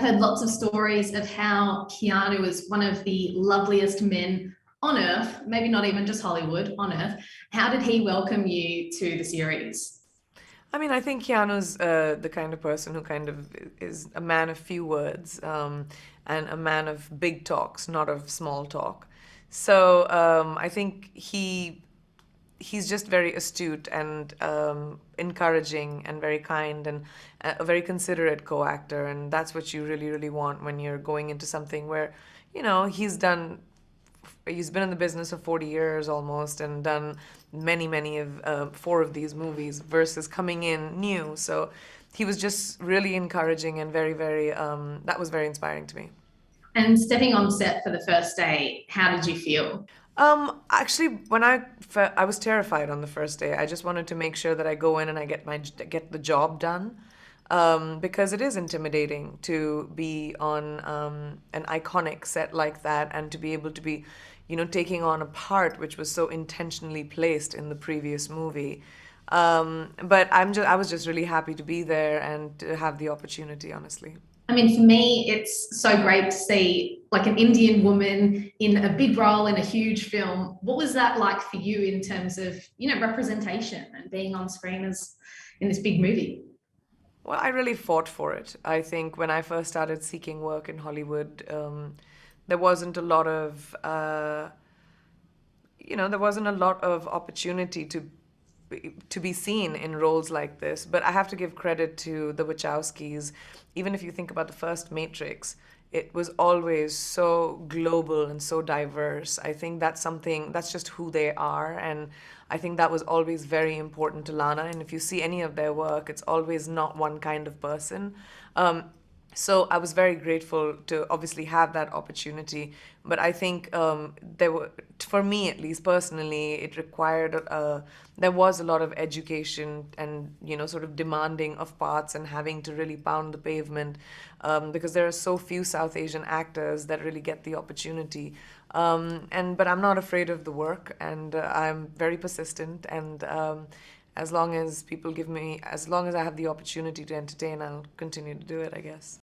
heard lots of stories of how Keanu is one of the loveliest men on earth, maybe not even just Hollywood, on earth. How did he welcome you to the series? I mean, I think Keanu's the kind of person who kind of is a man of few words, and a man of big talks, not of small talk. So I think he's just very astute and encouraging and very kind and a very considerate co-actor, and that's what you really, really want when you're going into something where, he's been in the business of 40 years almost and done many of four of these movies versus coming in new. So he was just really encouraging and very, that was very inspiring to me. And stepping on set for the first day, how did you feel? Actually, I was terrified on the first day. I just wanted to make sure that I go in and I get the job done, because it is intimidating to be on an iconic set like that and to be able to be, taking on a part which was so intentionally placed in the previous movie. But I was just really happy to be there and to have the opportunity, honestly. I mean, for me, it's so great to see like an Indian woman in a big role in a huge film. What was that like for you in terms of, representation and being on screen as in this big movie? Well, I really fought for it. I think when I first started seeking work in Hollywood, there wasn't a lot of, there wasn't a lot of opportunity to be seen in roles like this. But I have to give credit to the Wachowskis. Even if you think about the first Matrix, it was always so global and so diverse. I think that's just who they are. And I think that was always very important to Lana. And if you see any of their work, it's always not one kind of person. So I was very grateful to obviously have that opportunity. But I think for me at least personally, it required, there was a lot of education and, sort of demanding of parts and having to really pound the pavement, because there are so few South Asian actors that really get the opportunity. But I'm not afraid of the work, and I'm very persistent, and as long as I have the opportunity to entertain, I'll continue to do it, I guess.